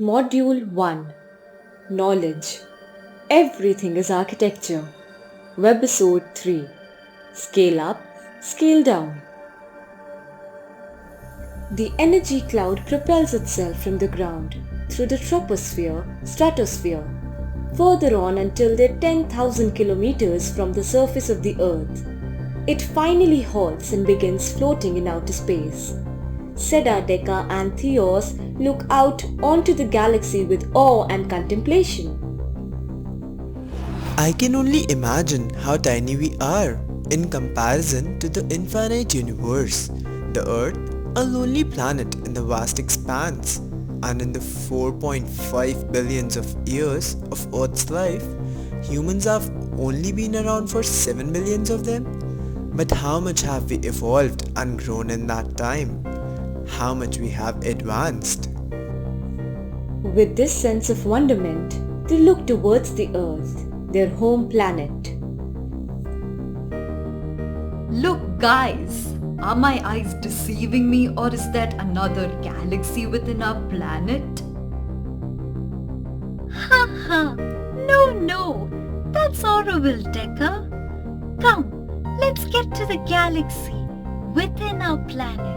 Module 1. Knowledge. Everything is architecture. Webisode 3. Scale up, scale down. The energy cloud propels itself from the ground through the troposphere, stratosphere, further on until they're 10,000 kilometers from the surface of the Earth. It finally halts and begins floating in outer space. Seda, Decca and Theos look out onto the galaxy with awe and contemplation. I can only imagine how tiny we are in comparison to the infinite universe. The Earth, a lonely planet in the vast expanse, and in the 4.5 billions of years of Earth's life, humans have only been around for 7 billions of them. But how much have we evolved and grown in that time? How much we have advanced? With this sense of wonderment, they look towards the Earth, their home planet. Look guys, are my eyes deceiving me or is that another galaxy within our planet? Haha, no, that's Auroville, Decker. Come, let's get to the galaxy within our planet.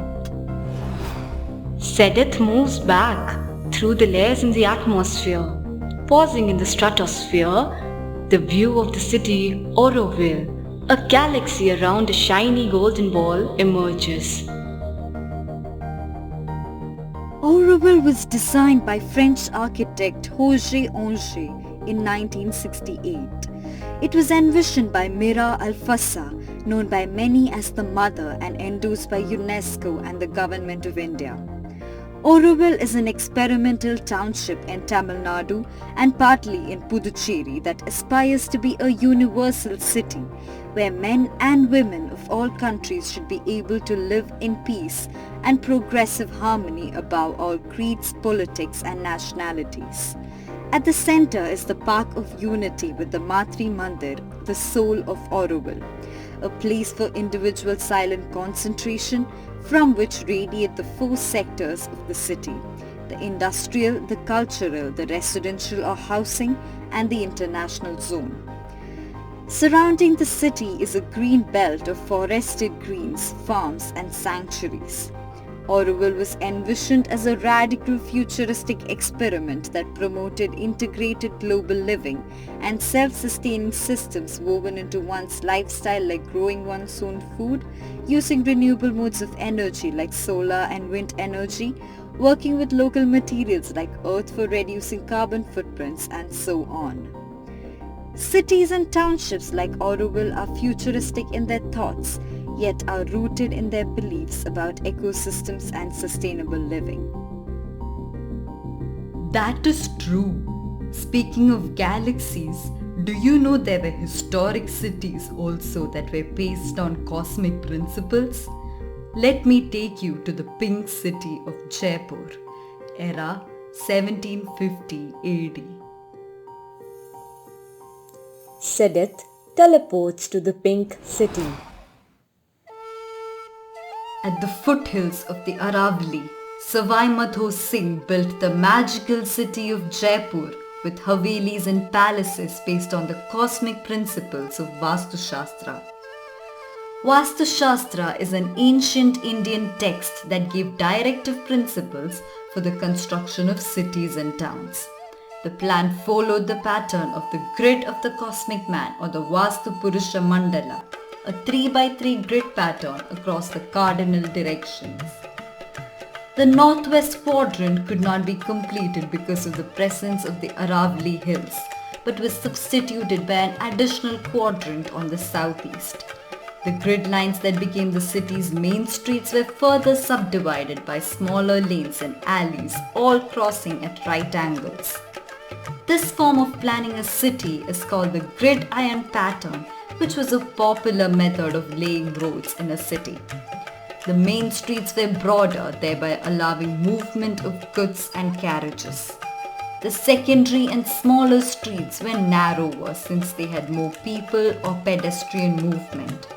Sedith moves back through the layers in the atmosphere, pausing in the stratosphere. The view of the city Auroville, a galaxy around a shiny golden ball, emerges. Auroville was designed by French architect Roger Anger in 1968. It was envisioned by Mira Alfassa, known by many as the Mother and endorsed by UNESCO and the Government of India. Auroville is an experimental township in Tamil Nadu and partly in Puducherry that aspires to be a universal city where men and women of all countries should be able to live in peace and progressive harmony above all creeds, politics and nationalities. At the center is the Park of Unity with the Matri Mandir, the soul of Auroville, a place for individual silent concentration from which radiate the four sectors of the city: the industrial, the cultural, the residential or housing, and the international zone. Surrounding the city is a green belt of forested greens, farms and sanctuaries. Auroville was envisioned as a radical futuristic experiment that promoted integrated global living and self-sustaining systems woven into one's lifestyle, like growing one's own food, using renewable modes of energy like solar and wind energy, working with local materials like earth for reducing carbon footprints, and so on. Cities and townships like Auroville are futuristic in their thoughts, yet are rooted in their beliefs about ecosystems and sustainable living. That is true. Speaking of galaxies, do you know there were historic cities also that were based on cosmic principles? Let me take you to the Pink City of Jaipur, era 1750 AD. Sedith teleports to the Pink City. At the foothills of the Aravali, Savai Madho Singh built the magical city of Jaipur with havelis and palaces based on the cosmic principles of Vastu Shastra. Vastu Shastra is an ancient Indian text that gave directive principles for the construction of cities and towns. The plan followed the pattern of the grid of the cosmic man, or the Vastu Purusha Mandala, a 3x3 grid pattern across the cardinal directions. The northwest quadrant could not be completed because of the presence of the Aravali Hills, but was substituted by an additional quadrant on the southeast. The grid lines that became the city's main streets were further subdivided by smaller lanes and alleys, all crossing at right angles. This form of planning a city is called the gridiron pattern, which was a popular method of laying roads in a city. The main streets were broader, thereby allowing movement of goods and carriages. The secondary and smaller streets were narrower since they had more people or pedestrian movement.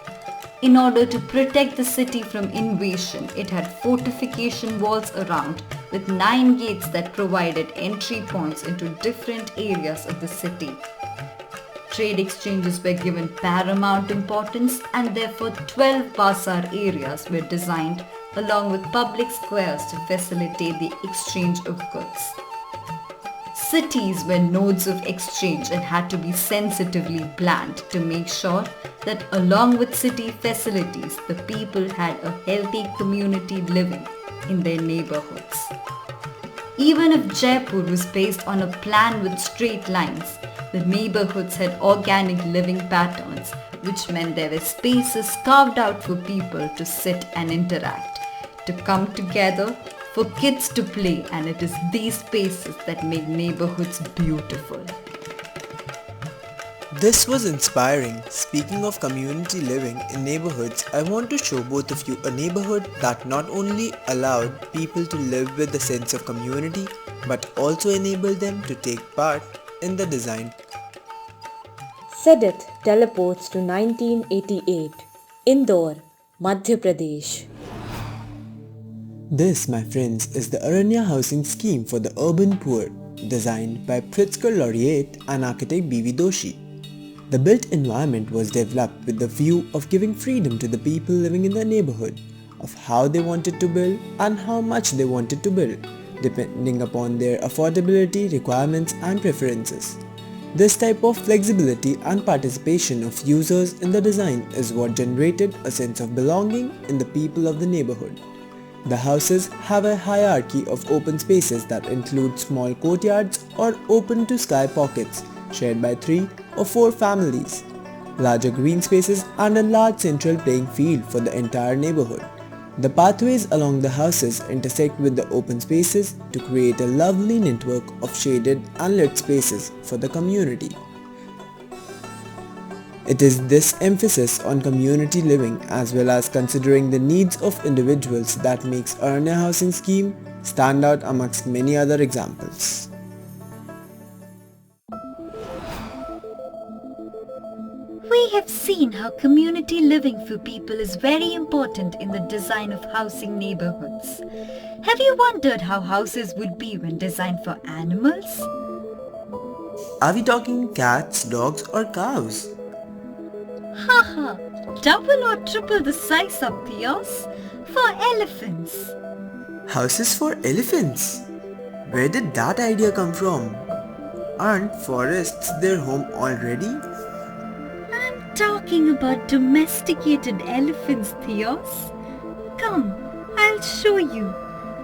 In order to protect the city from invasion, it had fortification walls around with 9 gates that provided entry points into different areas of the city. Trade exchanges were given paramount importance and therefore 12 bazaar areas were designed along with public squares to facilitate the exchange of goods. Cities were nodes of exchange and had to be sensitively planned to make sure that along with city facilities, the people had a healthy community living in their neighborhoods. Even if Jaipur was based on a plan with straight lines, the neighborhoods had organic living patterns, which meant there were spaces carved out for people to sit and interact, to come together, for kids to play, and it is these spaces that make neighborhoods beautiful. This was inspiring. Speaking of community living in neighborhoods, I want to show both of you a neighborhood that not only allowed people to live with a sense of community, but also enabled them to take part in the design. Sadat teleports to 1988, Indore, Madhya Pradesh. This, my friends, is the Aranya housing scheme for the urban poor, designed by Pritzker laureate and architect B.V. Doshi. The built environment was developed with the view of giving freedom to the people living in the neighborhood, of how they wanted to build and how much they wanted to build, depending upon their affordability, requirements and preferences. This type of flexibility and participation of users in the design is what generated a sense of belonging in the people of the neighborhood. The houses have a hierarchy of open spaces that include small courtyards or open to sky pockets shared by 3 or 4 families, larger green spaces and a large central playing field for the entire neighborhood. The pathways along the houses intersect with the open spaces to create a lovely network of shaded and lit spaces for the community. It is this emphasis on community living as well as considering the needs of individuals that makes Aranya Housing Scheme stand out amongst many other examples. We have seen how community living for people is very important in the design of housing neighborhoods. Have you wondered how houses would be when designed for animals? Are we talking cats, dogs or cows? Haha, double or triple the size of Theos for elephants. Houses for elephants? Where did that idea come from? Aren't forests their home already? I'm talking about domesticated elephants, Theos. Come, I'll show you.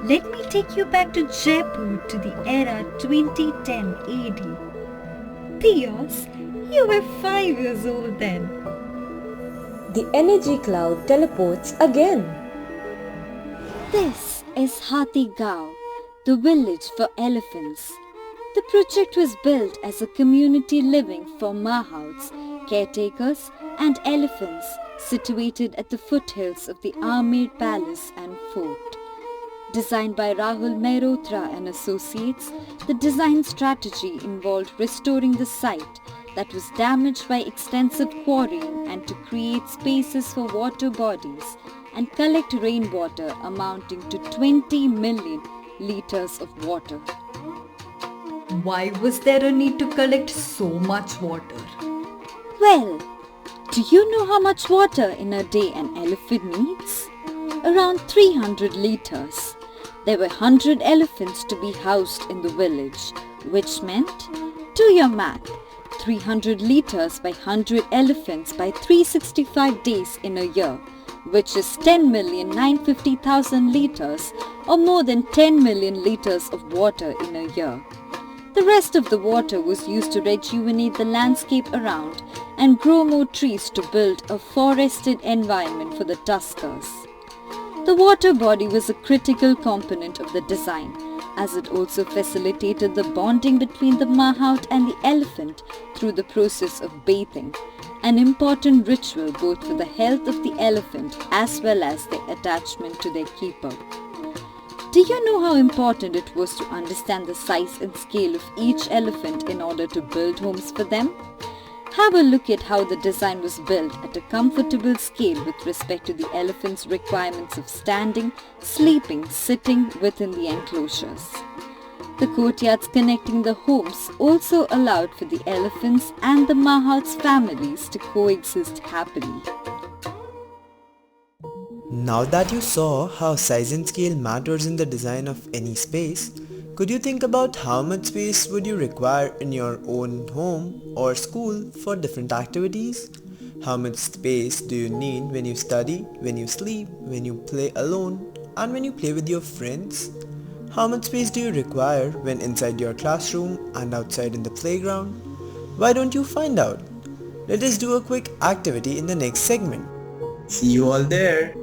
Let me take you back to Jaipur to the era 2010 AD. Theos, you were 5 years old then. The energy cloud teleports again. This is Hathi Gaon, the village for elephants. The project was built as a community living for mahouts, caretakers and elephants situated at the foothills of the Amer Palace and Fort. Designed by Rahul Mehrotra and Associates, the design strategy involved restoring the site that was damaged by extensive quarrying and to create spaces for water bodies and collect rainwater amounting to 20 million liters of water. Why was there a need to collect so much water? Well, do you know how much water in a day an elephant needs? Around 300 liters. There were 100 elephants to be housed in the village, which meant, do your math, 300 liters by 100 elephants by 365 days in a year, which is 10,950,000 liters or more than 10 million liters of water in a year. The rest of the water was used to rejuvenate the landscape around and grow more trees to build a forested environment for the tuskers. The water body was a critical component of the design, as it also facilitated the bonding between the mahout and the elephant through the process of bathing, an important ritual both for the health of the elephant as well as their attachment to their keeper. Do you know how important it was to understand the size and scale of each elephant in order to build homes for them? Have a look at how the design was built at a comfortable scale with respect to the elephant's requirements of standing, sleeping, sitting within the enclosures. The courtyards connecting the homes also allowed for the elephants and the Mahats families to coexist happily. Now that you saw how size and scale matters in the design of any space, could you think about how much space would you require in your own home or school for different activities? How much space do you need when you study, when you sleep, when you play alone, and when you play with your friends? How much space do you require when inside your classroom and outside in the playground? Why don't you find out? Let us do a quick activity in the next segment. See you all there!